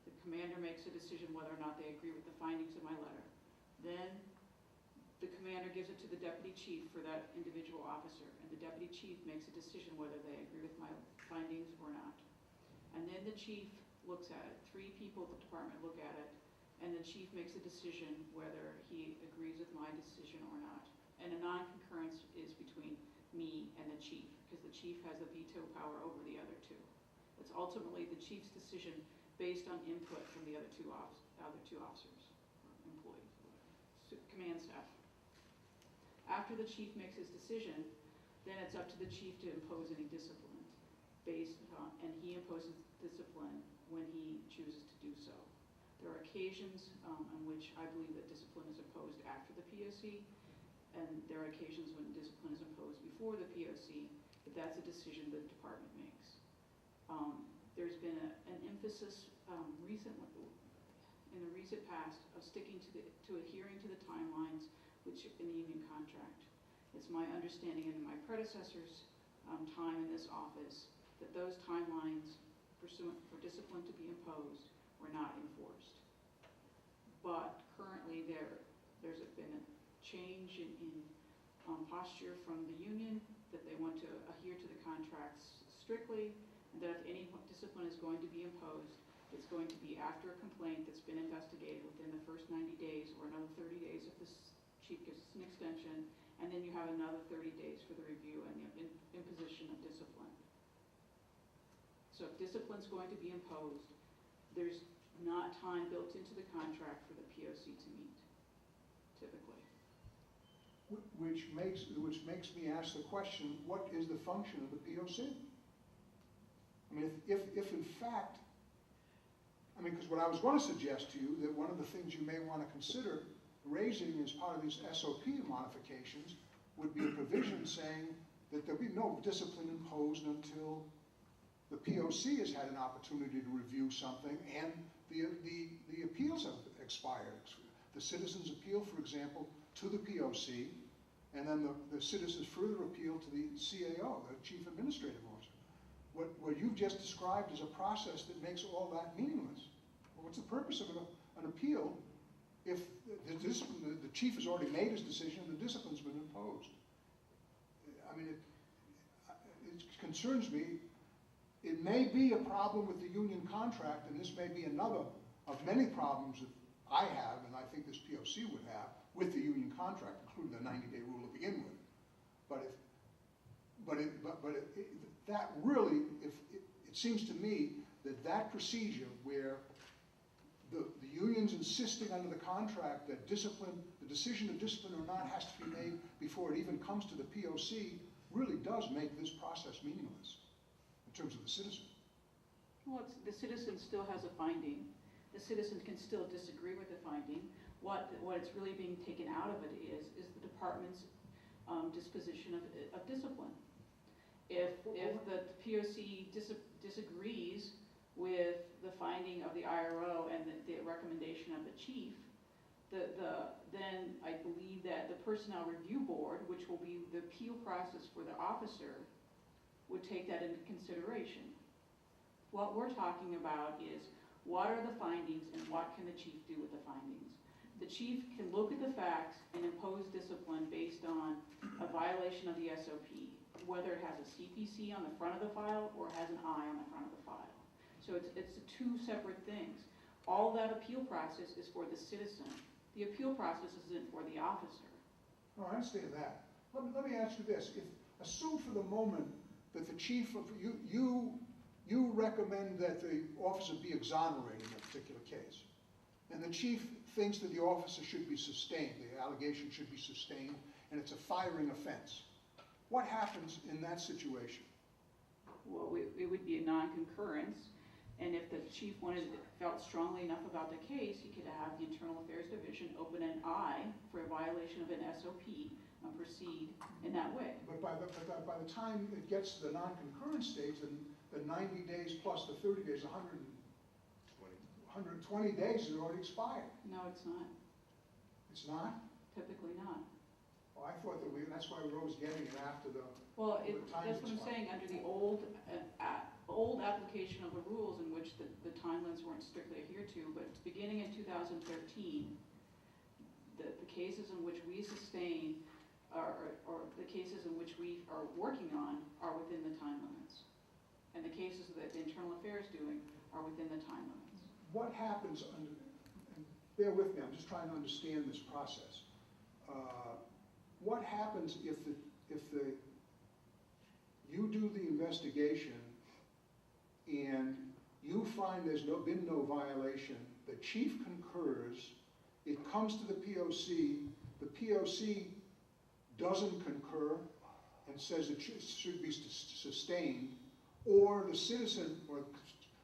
The commander makes a decision whether or not they agree with the findings of my letter. Then the commander gives it to the deputy chief for that individual officer, and the deputy chief makes a decision whether they agree with my findings or not. And then the chief looks at it. 3 people at the department look at it, and the chief makes a decision whether he agrees with my decision or not. And a non-concurrence is between me and the chief, because the chief has the veto power over the other 2. It's ultimately the chief's decision based on input from the other two officers, or employees, command staff. After the chief makes his decision, then it's up to the chief to impose any discipline based on, and he imposes discipline when he chooses to do so. There are occasions on which I believe that discipline is imposed after the POC, and there are occasions when discipline is imposed before the POC, but that's a decision the department makes. There's been an emphasis recently, in the recent past, of sticking to adhering to the timelines which in the union contract. It's my understanding in my predecessor's time in this office that those timelines pursuant for discipline to be imposed were not enforced. But currently there's been a change in posture from the union that they want to adhere to the contracts strictly, and that if any discipline is going to be imposed, it's going to be after a complaint that's been investigated within the first 90 days, or another 30 days if the chief gives us an extension, and then you have another 30 days for the review and the imposition of discipline. So if discipline's going to be imposed, there's not time built into the contract for the POC to meet, typically. Which makes me ask the question, what is the function of the POC? I mean, if in fact, I mean, because what I was going to suggest to you, that one of the things you may want to consider raising as part of these SOP modifications would be a provision saying that there'll be no discipline imposed until the POC has had an opportunity to review something and the appeals have expired. The citizens appeal, for example, to the POC, and then the citizens further appeal to the CAO, the Chief Administrative Officer. What you've just described is a process that makes all that meaningless. Well, what's the purpose of an appeal if the chief has already made his decision and the discipline's been imposed? I mean, it concerns me. It may be a problem with the union contract, and this may be another of many problems that I have, and I think this POC would have, with the union contract, including the 90-day rule to begin with. That really, it seems to me that procedure where the union's insisting under the contract that discipline, the decision to discipline or not has to be made before it even comes to the POC, really does make this process meaningless in terms of the citizen. Well, the citizen still has a finding. The citizen can still disagree with the finding. What it's really being taken out of it is the department's disposition of discipline. If the POC disagrees with the finding of the IRO and the recommendation of the chief, then I believe that the Personnel Review Board, which will be the appeal process for the officer, would take that into consideration. What we're talking about is what are the findings and what can the chief do with the findings. The chief can look at the facts and impose discipline based on a violation of the SOP, whether it has a CPC on the front of the file or has an I on the front of the file. So it's two separate things. All that appeal process is for the citizen. The appeal process isn't for the officer. No, I understand that. Let me ask you this. Assume for the moment that the chief of, you recommend that the officer be exonerated in a particular case. And the chief thinks that the officer should be sustained, the allegation should be sustained, and it's a firing offense. What happens in that situation? Well, it would be a non-concurrence, and if the chief felt strongly enough about the case, he could have the Internal Affairs Division open an I for a violation of an SOP and proceed in that way. But by the time it gets to the non-concurrence stage, then the 90 days plus the 30 days, 120 days has already expired. No, it's not. It's not? Typically not. Well, I thought that that's why we were always getting it after the Well, time that's what I'm saying. Under the old application of the rules in which the time limits weren't strictly adhered to, but beginning in 2013, the cases in which we sustain or the cases in which we are working on are within the time limits. And the cases that the Internal Affairs doing are within the time limits. What happens under, and bear with me, I'm just trying to understand this process. What happens if you do the investigation and you find there's been no violation, the chief concurs, it comes to the POC doesn't concur and says it should be sustained, or the citizen, or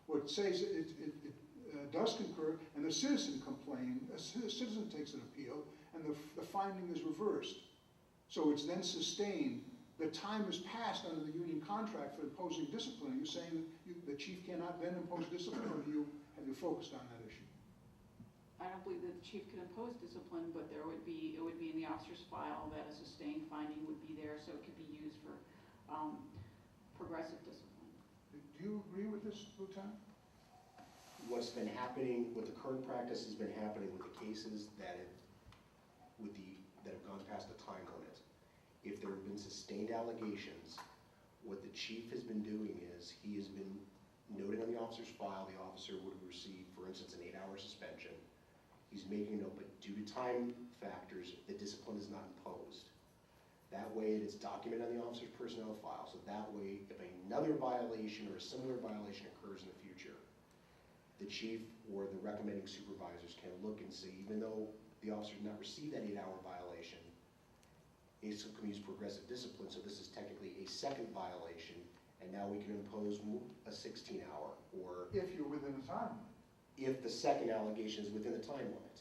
what says it does concur, and the citizen citizen takes an appeal, and the finding is reversed. So it's then sustained. The time has passed under the union contract for imposing discipline. Are you saying that the chief cannot then impose discipline, or have you focused on that issue? I don't believe that the chief can impose discipline, but it would be in the officer's file that a sustained finding would be there, so it could be used for progressive discipline. Do you agree with this, Lieutenant? What's been happening, what the current practice has been happening with the cases that have gone past the time limit, if there have been sustained allegations, What the chief has been doing is, he has been noting on the officer's file, the officer would receive, for instance, an 8-hour suspension. He's making a note, but due to time factors, the discipline is not imposed. That way, it's documented on the officer's personnel file, so that way, if another violation or a similar violation occurs in the future, the chief or the recommending supervisors can look and see, even though the officer did not receive that 8-hour violation, he still can use progressive discipline, so this is technically a second violation, and now we can impose a 16-hour, or If you're within the time limit. if the second allegation is within the time limit.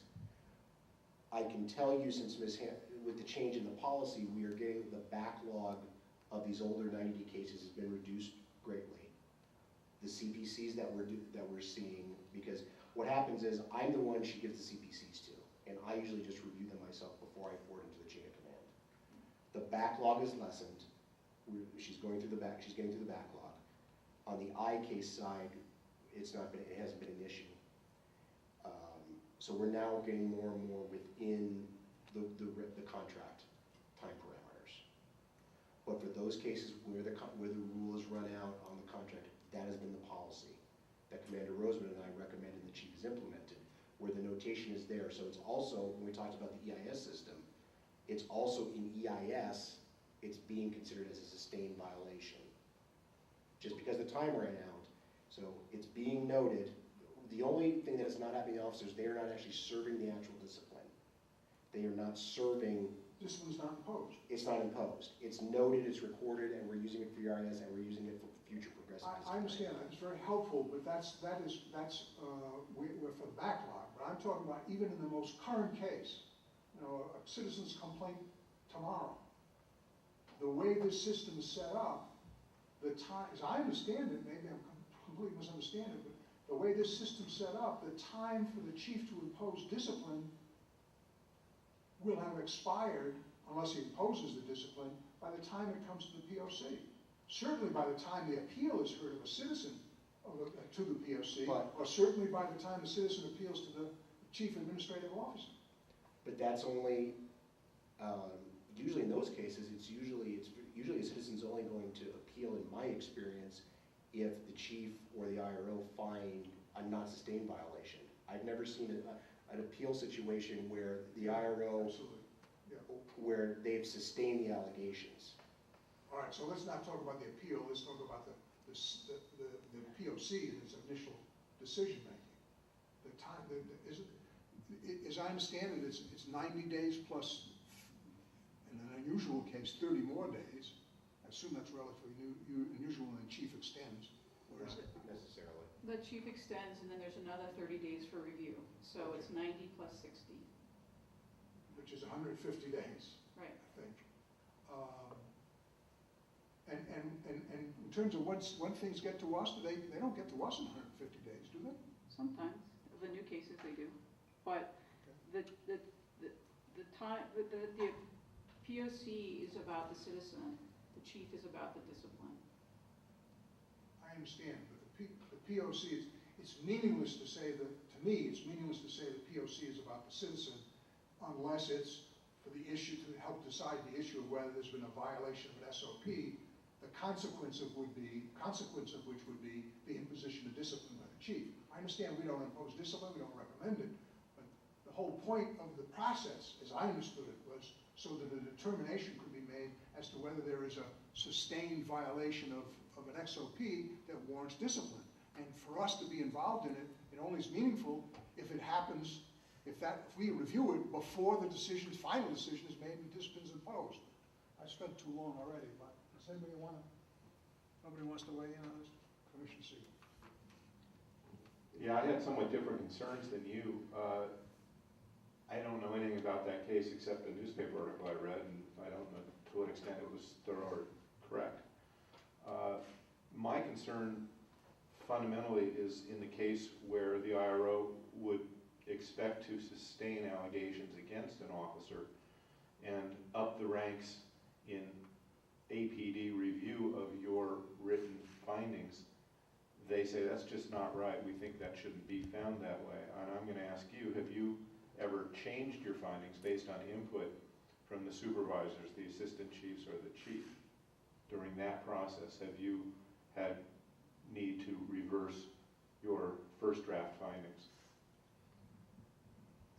I can tell you, since with the change in the policy, we are getting the backlog of these older 90D cases has been reduced greatly. The CPCs that we're seeing, because what happens is, I'm the one she gives the CPCs to, and I usually just review them myself before I forward them to the chain of command. The backlog is lessened. She's getting through the backlog. On the I case side, it hasn't been an issue. So we're now getting more and more within the contract time parameters. But for those cases where the rule is run out on the contract, that has been the policy that Commander Roseman and I recommended the chief is implemented, where the notation is there. So it's also, when we talked about the EIS system, it's also in EIS, it's being considered as a sustained violation. Just because the time ran out, so it's being noted. The only thing that is not happening to the officers, they are not actually serving the actual discipline. They are not serving. Discipline's not imposed. It's not imposed. It's noted, it's recorded, and we're using it for EIS, and we're using it for future progressive discipline. I understand that, it's very helpful, but we're for the backlog. But I'm talking about even in the most current case, you know, a citizen's complaint tomorrow. The way this system is set up, the time, as I understand it, maybe I'm completely misunderstanding it, but the way this system's set up, the time for the chief to impose discipline will have expired, unless he imposes the discipline, by the time it comes to the POC. Certainly by the time the appeal is heard of a citizen to the POC, or certainly by the time the citizen appeals to the chief administrative officer. But that's only, usually in those cases, usually a citizen's only going to appeal, in my experience, if the chief or the IRO find a not sustained violation. I've never seen an appeal situation where the IRO, Yeah. where they've sustained the allegations. All right, so let's not talk about the appeal, let's talk about the POC and its initial decision making. The time, as I understand it, it's 90 days plus, in an unusual case, 30 more days. I assume that's relatively unusual when the chief extends. Or is it? Not necessarily. The chief extends, and then there's another 30 days for review. So it's 90 plus 60. Which is 150 days, Right. I think. And in terms of when things get to us, they don't get to us in 150 days, do they? Sometimes, the new cases they do. But the POC is about the citizen, the chief is about the discipline. I understand, but the POC, it's meaningless to say that, to me, it's meaningless to say the POC is about the citizen unless it's for the issue, to help decide the issue of whether there's been a violation of an SOP, the consequence of which would be the imposition of discipline by the chief. I understand we don't impose discipline, we don't recommend it, but the whole point of the process, as I understood it, was so that a determination could be made as to whether there is a sustained violation of an XOP that warrants discipline. And for us to be involved in it, it only is meaningful if it happens, if we review it before the final decision is made and discipline is imposed. I spent too long already, but does anybody nobody wants to weigh in on this? Commissioner Siegel. Yeah, I had somewhat different concerns than you. I don't know anything about that case except the newspaper article I read, and I don't know to what extent it was thorough or correct. My concern fundamentally is in the case where the IRO would expect to sustain allegations against an officer and up the ranks in APD review of your written findings. They say that's just not right. We think that shouldn't be found that way. And I'm going to ask you, have you ever changed your findings based on input from the supervisors, the assistant chiefs, or the chief to during that process, have you had need to reverse your first draft findings?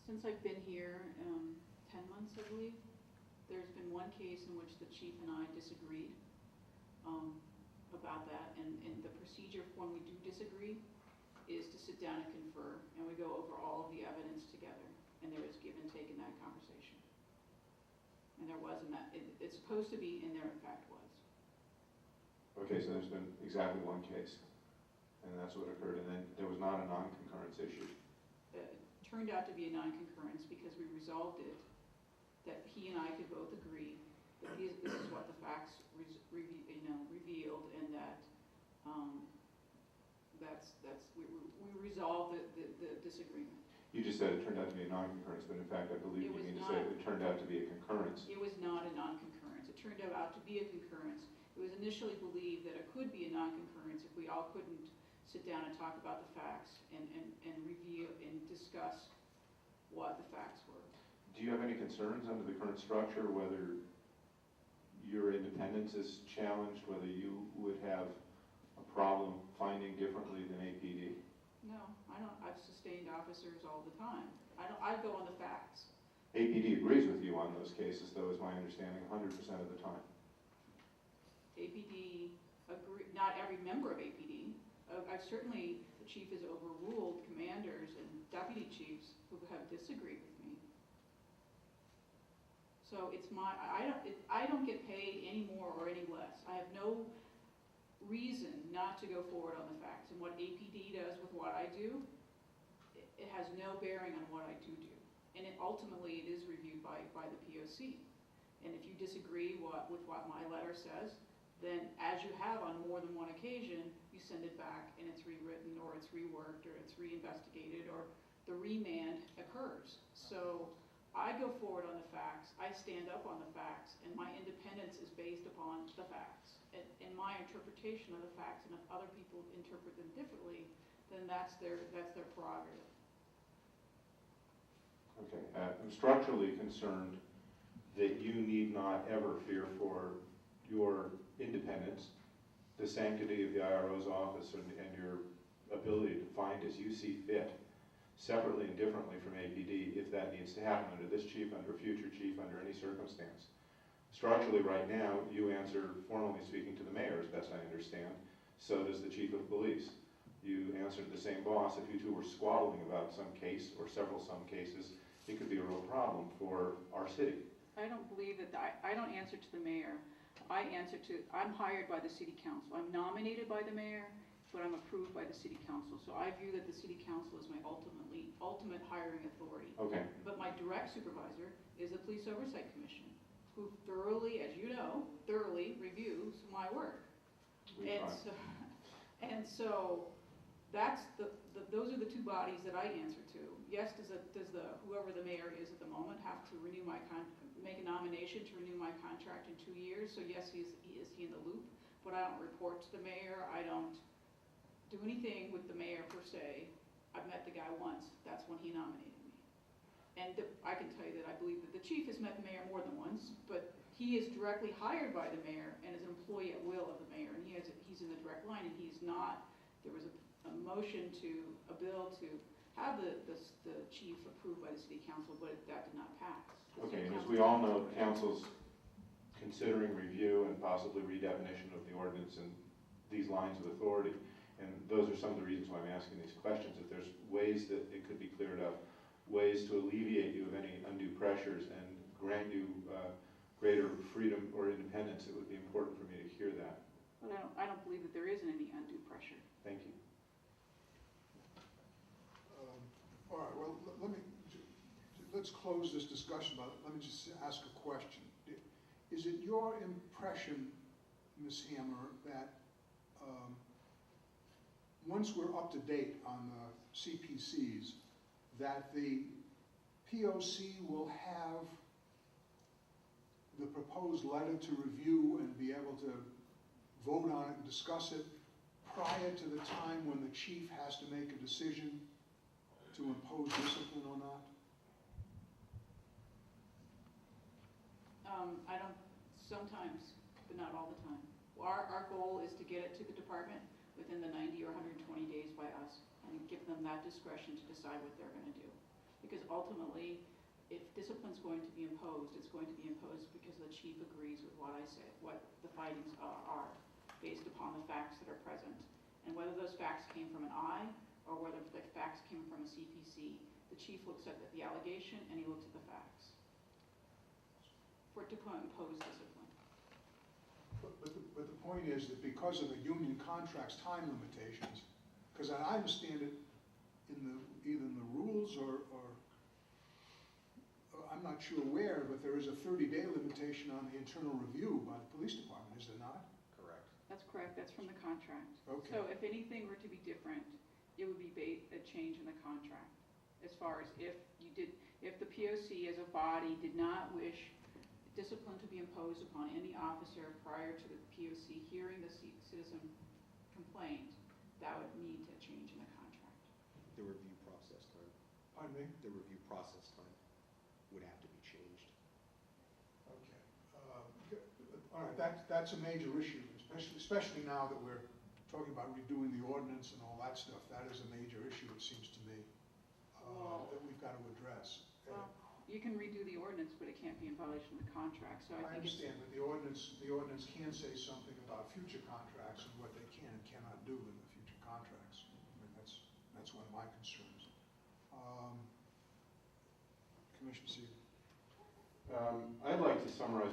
Since I've been here, 10 months, I believe, there's been one case in which the chief and I disagreed about that, and the procedure when we do disagree is to sit down and confer, and we go over all of the evidence together, and there is give and take in that conversation. And there wasn't that, it's supposed to be, and there in fact was. Okay, so there's been exactly one case, and that's what occurred, and then there was not a non-concurrence issue. Turned out to be a non-concurrence because we resolved it, that he and I could both agree that this is what the facts revealed, and that we resolved the disagreement. You just said it turned out to be a non-concurrence, but in fact, I believe you mean to say it turned out to be a concurrence. It was not a non-concurrence. It turned out to be a concurrence. It was initially believed that it could be a non-concurrence if we all couldn't sit down and talk about the facts and review and discuss what the facts were. Do you have any concerns under the current structure, whether your independence is challenged, whether you would have a problem finding differently than APD? No, I don't. I've sustained officers all the time. I go on the facts. APD agrees with you on those cases, though, is my understanding, 100% of the time. APD agree. Not every member of APD. I've certainly, the chief has overruled commanders and deputy chiefs who have disagreed with me. So it's I don't get paid any more or any less. I have no reason not to go forward on the facts. And what APD does with what I do, it has no bearing on what I do. And ultimately, it is reviewed by the POC. And if you disagree with what my letter says, then as you have on more than one occasion, you send it back and it's rewritten, or it's reworked, or it's reinvestigated, or the remand occurs. So I go forward on the facts, I stand up on the facts, and my independence is based upon the facts. And my interpretation of the facts, and if other people interpret them differently, then that's their prerogative. Okay, I'm structurally concerned that you need not ever fear for your independence, the sanctity of the IRO's office, and your ability to find as you see fit, separately and differently from APD, if that needs to happen under this chief, under a future chief, under any circumstance. Structurally, right now, you answer, formally speaking, to the mayor, as best I understand. So does the chief of police. You answer to the same boss. If you two were squabbling about some case, or some cases, it could be a real problem for our city. I don't believe that, I don't answer to the mayor. I'm hired by the city council. I'm nominated by the mayor, but I'm approved by the city council. So I view that the city council is my ultimate hiring authority. Okay. But my direct supervisor is the Police Oversight Commission, who thoroughly, as you know, reviews my work. And so that's those are the two bodies that I answer to. Yes, does whoever the mayor is at the moment have to renew make a nomination to renew my contract in 2 years? So yes, is he in the loop? But I don't report to the mayor. I don't do anything with the mayor per se. I've met the guy once. That's when he nominated me. And I can tell you that I believe that the chief has met the mayor more than once, but he is directly hired by the mayor and is an employee at will of the mayor, and he's in the direct line, and he's not. There was a motion a bill to have the chief approved by the city council, but that did not pass. Okay, and as we all know, the council's considering review and possibly redefinition of the ordinance and these lines of authority. And those are some of the reasons why I'm asking these questions. If there's ways that it could be cleared up, ways to alleviate you of any undue pressures and grant you greater freedom or independence, it would be important for me to hear that. But I don't believe that there isn't any undue pressure. Thank you. All right, well, let's close this discussion about it. Let me just ask a question. Is it your impression, Ms. Hammer, that once we're up to date on the CPCs, that the POC will have the proposed letter to review and be able to vote on it and discuss it prior to the time when the chief has to make a decision to impose discipline or not? I don't, sometimes, but not all the time. Our goal is to get it to the department within the 90 or 120 days by us, and give them that discretion to decide what they're gonna do. Because ultimately, if discipline's going to be imposed, it's going to be imposed because the chief agrees with what I say, what the findings are, based upon the facts that are present. And whether those facts came from an I, or whether the facts came from a CPC, the chief looks at the allegation and he looks at the facts for it to impose discipline. But the point is that because of the union contract's time limitations, because I understand it either in the rules or I'm not sure where, but there is a 30-day limitation on the internal review by the police department, is there not? Correct. That's correct, that's from the contract. Okay. So if anything were to be different, it would be a change in the contract. As far as if the POC as a body did not wish discipline to be imposed upon any officer prior to the POC hearing the citizen complaint, that would need to change in the contract. The review process time, Pardon me? the review process time would have to be changed. Okay. All right, that's a major issue, especially now that we're talking about redoing the ordinance and all that stuff. That is a major issue, it seems to me, that we've got to address. Well, you can redo the ordinance, but it can't be in violation of the contract, so I I think it's... understand, but the ordinance can say something about future contracts and what they can and cannot do in the future contracts. I mean, that's one of my concerns. Commissioner Seaver. I'd like to summarize